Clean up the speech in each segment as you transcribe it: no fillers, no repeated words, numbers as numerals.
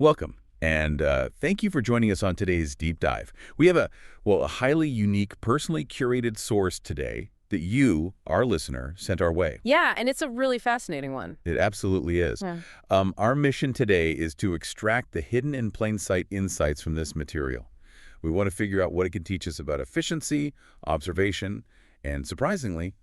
Welcome, and thank you for joining us on today's deep dive. We have a highly unique, personally curated source today that you, our listener, sent our way. Yeah, and it's a really fascinating one. It absolutely is. Yeah. Our mission today is to extract the hidden in plain sight insights from this material. We want to figure out what it can teach us about efficiency, observation, and surprisingly,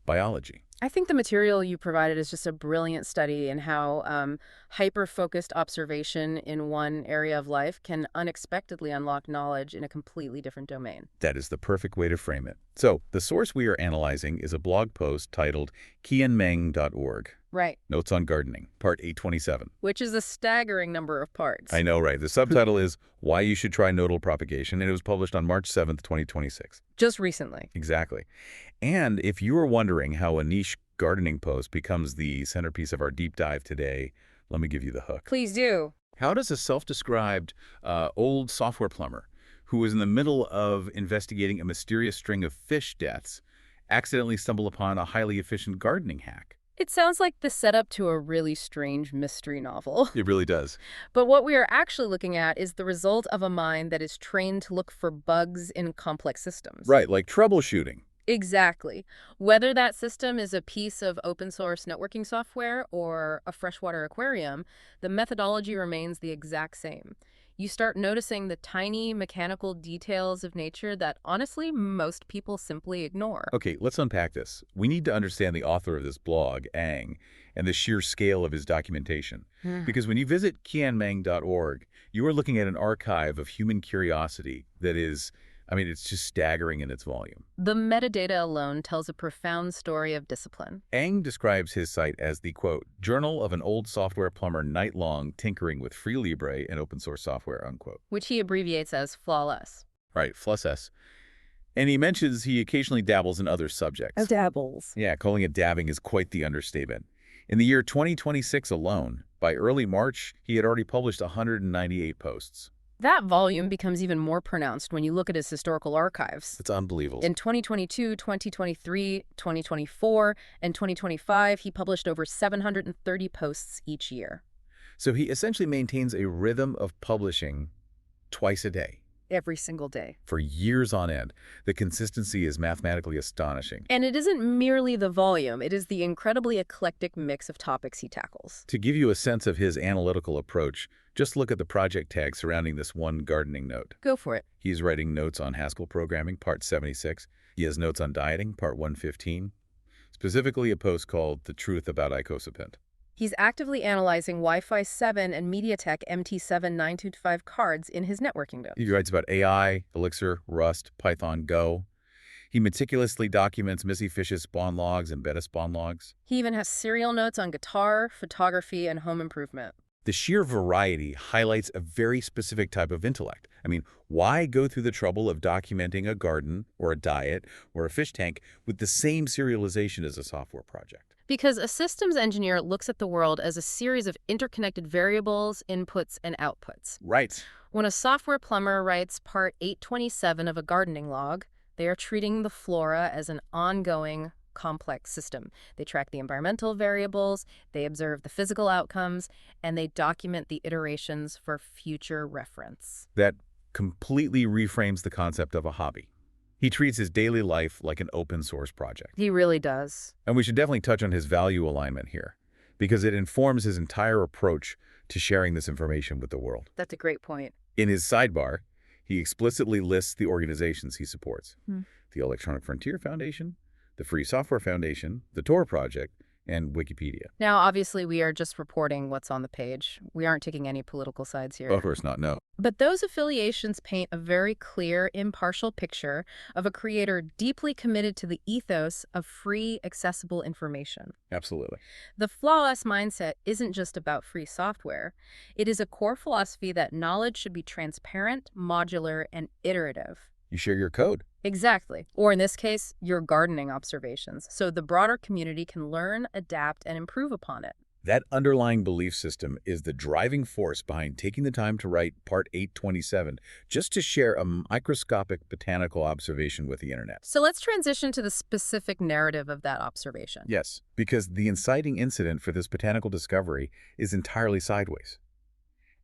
biology. I think the material you provided is just a brilliant study in how hyper-focused observation in one area of life can unexpectedly unlock knowledge in a completely different domain. That is the perfect way to frame it. So, the source we are analyzing is a blog post titled qianmeng.org. Right. Notes on Gardening, Part 827. Which is a staggering number of parts. I know, right? The subtitle is Why You Should Try Nodal Propagation, and it was published on March 7th, 2026. Just recently. Exactly. And if you are wondering how a niche gardening post becomes the centerpiece of our deep dive today, let me give you the hook. Please do. How does a self-described old software plumber who was in the middle of investigating a mysterious string of fish deaths accidentally stumble upon a highly efficient gardening hack? It sounds like the setup to a really strange mystery novel. It really does. But what we are actually looking at is the result of a mind that is trained to look for bugs in complex systems. Right, like troubleshooting. Exactly. Whether that system is a piece of open source networking software or a freshwater aquarium, the methodology remains the exact same. You start noticing the tiny mechanical details of nature that, honestly, most people simply ignore. Okay, let's unpack this. We need to understand the author of this blog, Ang, and the sheer scale of his documentation. Because when you visit qianmeng.org, you are looking at an archive of human curiosity that is, it's just staggering in its volume. The metadata alone tells a profound story of discipline. Ang describes his site as the, quote, journal of an old software plumber night-long tinkering with free Libre and open source software, unquote. Which he abbreviates as flawless. Right, FLUSS. And he mentions he occasionally dabbles in other subjects. Dabbles. Yeah, calling it dabbing is quite the understatement. In the year 2026 alone, by early March, he had already published 198 posts. That volume becomes even more pronounced when you look at his historical archives. It's unbelievable. In 2022, 2023, 2024, and 2025, he published over 730 posts each year. So he essentially maintains a rhythm of publishing twice a day. Every single day. For years on end. The consistency is mathematically astonishing. And it isn't merely the volume, it is the incredibly eclectic mix of topics he tackles. To give you a sense of his analytical approach, just look at the project tag surrounding this one gardening note. Go for it. He's writing notes on Haskell programming, part 76. He has notes on dieting, part 115. Specifically a post called The Truth About Icosapent. He's actively analyzing Wi-Fi 7 and MediaTek MT7 925 cards in his networking notes. He writes about AI, Elixir, Rust, Python, Go. He meticulously documents Missy Fish's spawn logs and beta spawn logs. He even has serial notes on guitar, photography, and home improvement. The sheer variety highlights a very specific type of intellect. Why go through the trouble of documenting a garden or a diet or a fish tank with the same serialization as a software project? Because a systems engineer looks at the world as a series of interconnected variables, inputs, and outputs. Right. When a software plumber writes part 827 of a gardening log, they are treating the flora as an ongoing, complex system. They track the environmental variables, they observe the physical outcomes, and they document the iterations for future reference. That completely reframes the concept of a hobby. He treats his daily life like an open source project. He really does. And we should definitely touch on his value alignment here, because it informs his entire approach to sharing this information with the world. That's a great point. In his sidebar, he explicitly lists the organizations he supports. The Electronic Frontier Foundation, the Free Software Foundation, the Tor Project, and Wikipedia. Now, obviously, we are just reporting what's on the page. We aren't taking any political sides here. Of course not, no. But those affiliations paint a very clear, impartial picture of a creator deeply committed to the ethos of free, accessible information. Absolutely. The flawless mindset isn't just about free software. It is a core philosophy that knowledge should be transparent, modular, and iterative. You share your code. Exactly. Or in this case, your gardening observations, so the broader community can learn, adapt, and improve upon it. That underlying belief system is the driving force behind taking the time to write Part 827 just to share a microscopic botanical observation with the internet. So let's transition to the specific narrative of that observation. Yes, because the inciting incident for this botanical discovery is entirely sideways.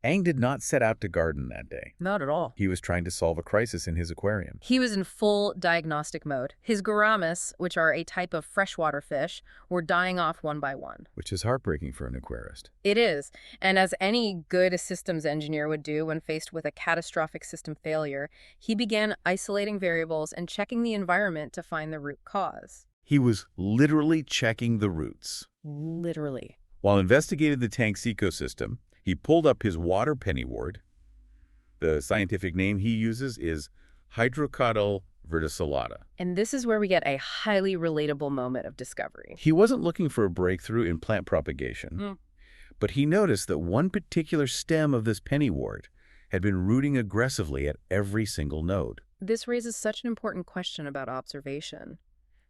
Aang did not set out to garden that day. Not at all. He was trying to solve a crisis in his aquarium. He was in full diagnostic mode. His gouramis, which are a type of freshwater fish, were dying off one by one. Which is heartbreaking for an aquarist. It is. And as any good systems engineer would do when faced with a catastrophic system failure, he began isolating variables and checking the environment to find the root cause. He was literally checking the roots. Literally. While investigating the tank's ecosystem, he pulled up his Water Pennywort. The scientific name he uses is Hydrocotyle verticillata. And this is where we get a highly relatable moment of discovery. He wasn't looking for a breakthrough in plant propagation, but he noticed that one particular stem of this pennywort had been rooting aggressively at every single node. This raises such an important question about observation.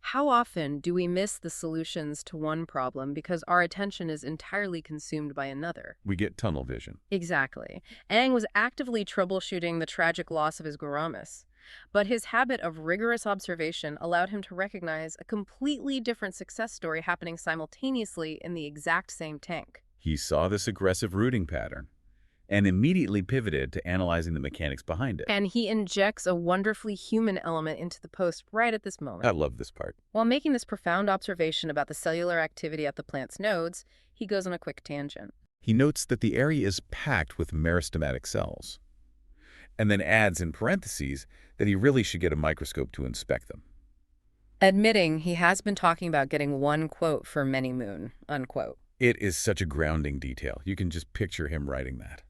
How often do we miss the solutions to one problem because our attention is entirely consumed by another? We get tunnel vision. Exactly. Aang was actively troubleshooting the tragic loss of his gouramis, but his habit of rigorous observation allowed him to recognize a completely different success story happening simultaneously in the exact same tank. He saw this aggressive rooting pattern and immediately pivoted to analyzing the mechanics behind it. And he injects a wonderfully human element into the post right at this moment. I love this part. While making this profound observation about the cellular activity at the plant's nodes, he goes on a quick tangent. He notes that the area is packed with meristematic cells, and then adds in parentheses that he really should get a microscope to inspect them. Admitting he has been talking about getting one quote for many moon, unquote. It is such a grounding detail. You can just picture him writing that.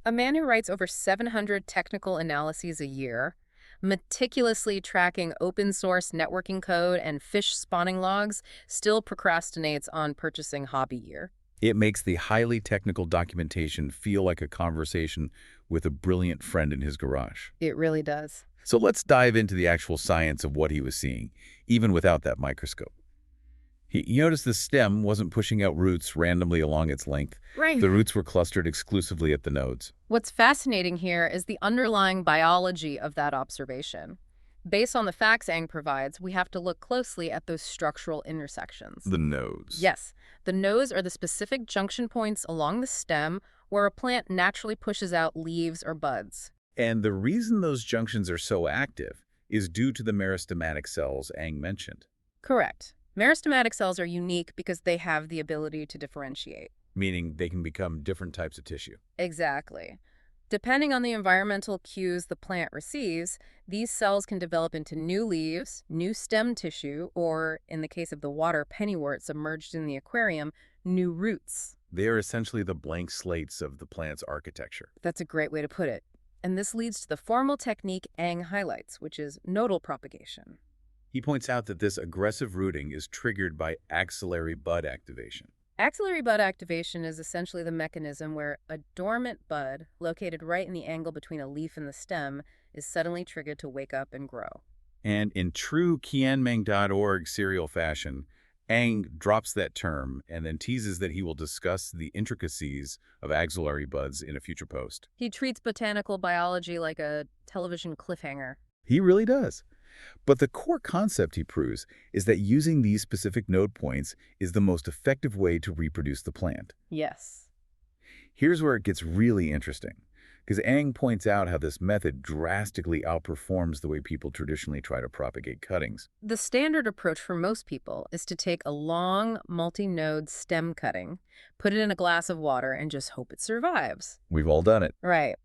A man who writes over 700 technical analyses a year, meticulously tracking open-source networking code and fish spawning logs, still procrastinates on purchasing hobby gear. It makes the highly technical documentation feel like a conversation with a brilliant friend in his garage. It really does. So let's dive into the actual science of what he was seeing, even without that microscope. He noticed the stem wasn't pushing out roots randomly along its length. Right. The roots were clustered exclusively at the nodes. What's fascinating here is the underlying biology of that observation. Based on the facts Aang provides, we have to look closely at those structural intersections. The nodes. Yes. The nodes are the specific junction points along the stem where a plant naturally pushes out leaves or buds. And the reason those junctions are so active is due to the meristematic cells Aang mentioned. Correct. Meristematic cells are unique because they have the ability to differentiate. Meaning they can become different types of tissue. Exactly. Depending on the environmental cues the plant receives, these cells can develop into new leaves, new stem tissue, or, in the case of the water pennywort submerged in the aquarium, new roots. They are essentially the blank slates of the plant's architecture. That's a great way to put it. And this leads to the formal technique Aang highlights, which is nodal propagation. He points out that this aggressive rooting is triggered by axillary bud activation. Axillary bud activation is essentially the mechanism where a dormant bud, located right in the angle between a leaf and the stem, is suddenly triggered to wake up and grow. And in true Qianmeng.org serial fashion, Aang drops that term and then teases that he will discuss the intricacies of axillary buds in a future post. He treats botanical biology like a television cliffhanger. He really does. But the core concept he proves is that using these specific node points is the most effective way to reproduce the plant. Yes. Here's where it gets really interesting, because Aang points out how this method drastically outperforms the way people traditionally try to propagate cuttings. The standard approach for most people is to take a long, multi-node stem cutting, put it in a glass of water, and just hope it survives. We've all done it. Right.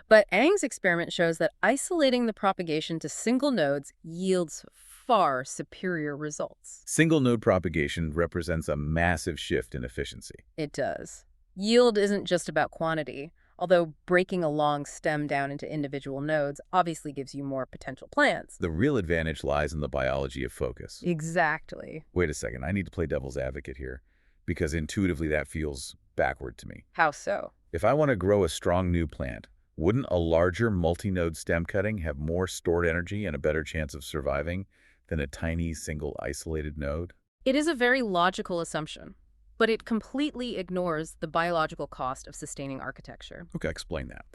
But Aang's experiment shows that isolating the propagation to single nodes yields far superior results. Single node propagation represents a massive shift in efficiency. It does. Yield isn't just about quantity, although breaking a long stem down into individual nodes obviously gives you more potential plants. The real advantage lies in the biology of focus. Exactly. Wait a second, I need to play devil's advocate here, because intuitively that feels backward to me. How so? If I want to grow a strong new plant, wouldn't a larger multi-node stem cutting have more stored energy and a better chance of surviving than a tiny single isolated node? It is a very logical assumption, but it completely ignores the biological cost of sustaining architecture. Okay, explain that.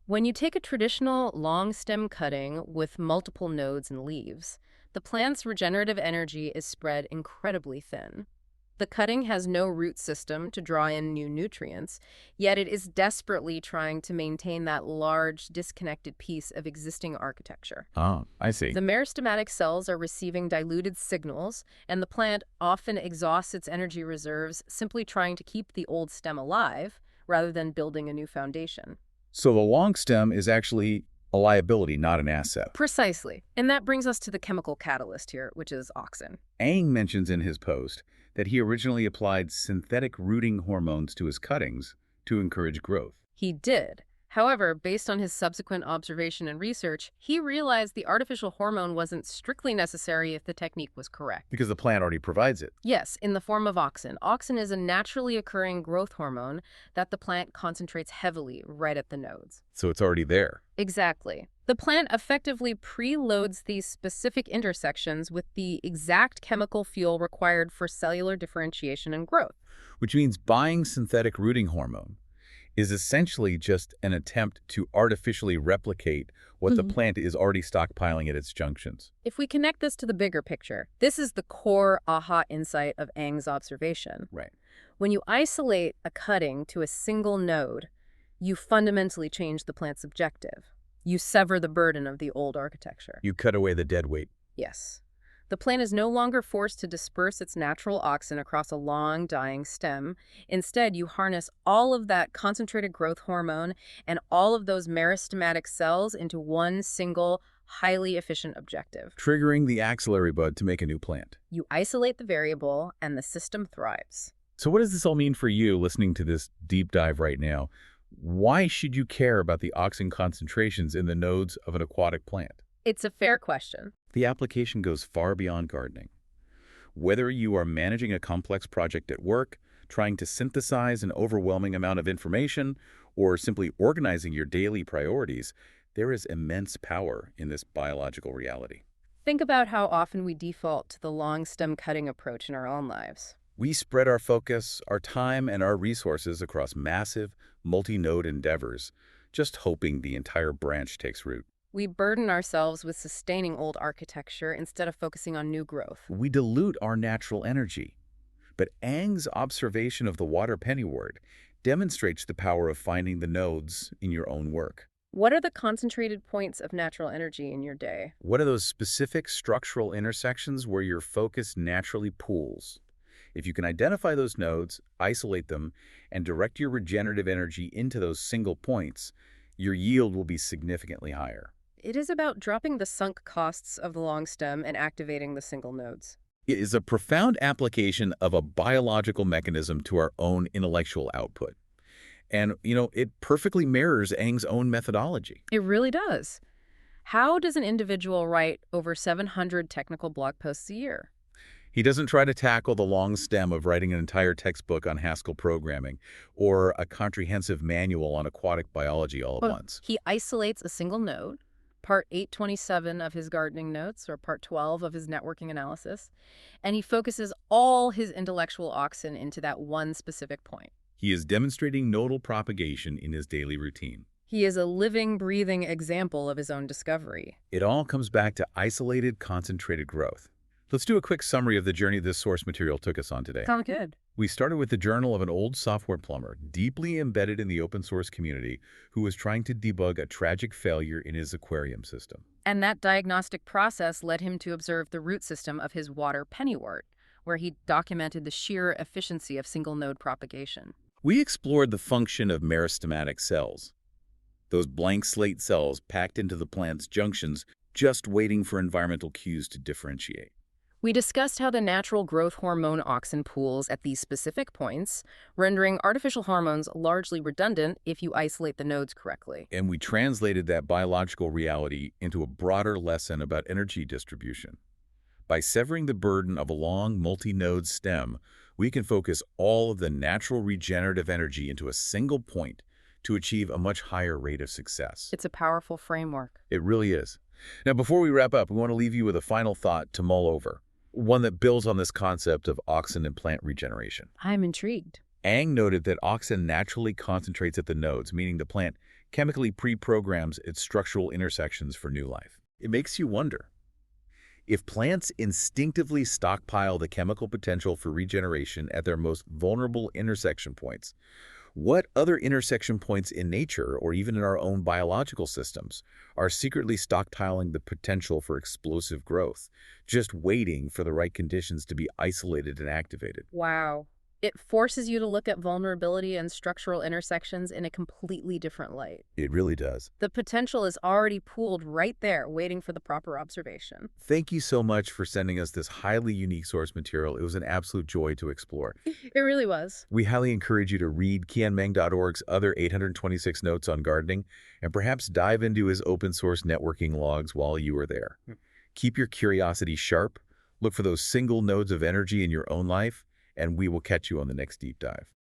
When you take a traditional long stem cutting with multiple nodes and leaves, the plant's regenerative energy is spread incredibly thin. The cutting has no root system to draw in new nutrients, yet it is desperately trying to maintain that large, disconnected piece of existing architecture. Ah, I see. The meristematic cells are receiving diluted signals, and the plant often exhausts its energy reserves simply trying to keep the old stem alive rather than building a new foundation. So the long stem is actually a liability, not an asset. Precisely. And that brings us to the chemical catalyst here, which is auxin. Ang mentions in his post that he originally applied synthetic rooting hormones to his cuttings to encourage growth. He did. However, based on his subsequent observation and research, he realized the artificial hormone wasn't strictly necessary if the technique was correct. Because the plant already provides it. Yes, in the form of auxin. Auxin is a naturally occurring growth hormone that the plant concentrates heavily right at the nodes. So it's already there. Exactly. The plant effectively preloads these specific intersections with the exact chemical fuel required for cellular differentiation and growth. Which means buying synthetic rooting hormone is essentially just an attempt to artificially replicate what the plant is already stockpiling at its junctions. If we connect this to the bigger picture, this is the core aha insight of Ang's observation. Right. When you isolate a cutting to a single node, you fundamentally change the plant's objective. You sever the burden of the old architecture. You cut away the dead weight. Yes. The plant is no longer forced to disperse its natural auxin across a long, dying stem. Instead, you harness all of that concentrated growth hormone and all of those meristematic cells into one single, highly efficient objective. Triggering the axillary bud to make a new plant. You isolate the variable, and the system thrives. So what does this all mean for you listening to this deep dive right now? Why should you care about the auxin concentrations in the nodes of an aquatic plant? It's a fair question. The application goes far beyond gardening. Whether you are managing a complex project at work, trying to synthesize an overwhelming amount of information, or simply organizing your daily priorities, there is immense power in this biological reality. Think about how often we default to the long stem cutting approach in our own lives. We spread our focus, our time, and our resources across massive, multi-node endeavors, just hoping the entire branch takes root. We burden ourselves with sustaining old architecture instead of focusing on new growth. We dilute our natural energy. But Ang's observation of the Water Pennywort demonstrates the power of finding the nodes in your own work. What are the concentrated points of natural energy in your day? What are those specific structural intersections where your focus naturally pools? If you can identify those nodes, isolate them, and direct your regenerative energy into those single points, your yield will be significantly higher. It is about dropping the sunk costs of the long stem and activating the single nodes. It is a profound application of a biological mechanism to our own intellectual output. And, it perfectly mirrors Ang's own methodology. It really does. How does an individual write over 700 technical blog posts a year? He doesn't try to tackle the long stem of writing an entire textbook on Haskell programming or a comprehensive manual on aquatic biology all at once. He isolates a single node, part 827 of his gardening notes or part 12 of his networking analysis, and he focuses all his intellectual auxin into that one specific point. He is demonstrating nodal propagation in his daily routine. He is a living, breathing example of his own discovery. It all comes back to isolated, concentrated growth. Let's do a quick summary of the journey this source material took us on today. Sounds good. We started with the journal of an old software plumber, deeply embedded in the open source community, who was trying to debug a tragic failure in his aquarium system. And that diagnostic process led him to observe the root system of his Water Pennywort, where he documented the sheer efficiency of single-node propagation. We explored the function of meristematic cells, those blank slate cells packed into the plant's junctions, just waiting for environmental cues to differentiate. We discussed how the natural growth hormone auxin pools at these specific points, rendering artificial hormones largely redundant if you isolate the nodes correctly. And we translated that biological reality into a broader lesson about energy distribution. By severing the burden of a long multi-node stem, we can focus all of the natural regenerative energy into a single point to achieve a much higher rate of success. It's a powerful framework. It really is. Now, before we wrap up, we want to leave you with a final thought to mull over. One that builds on this concept of auxin and plant regeneration. I'm intrigued. Ang noted that auxin naturally concentrates at the nodes, meaning the plant chemically pre-programs its structural intersections for new life. It makes you wonder, If plants instinctively stockpile the chemical potential for regeneration at their most vulnerable intersection points, what other intersection points in nature, or even in our own biological systems, are secretly stockpiling the potential for explosive growth, just waiting for the right conditions to be isolated and activated? Wow. It forces you to look at vulnerability and structural intersections in a completely different light. It really does. The potential is already pooled right there, waiting for the proper observation. Thank you so much for sending us this highly unique source material. It was an absolute joy to explore. It really was. We highly encourage you to read kianmeng.org's other 826 notes on gardening and perhaps dive into his open source networking logs while you are there. Keep your curiosity sharp, look for those single nodes of energy in your own life, and we will catch you on the next deep dive.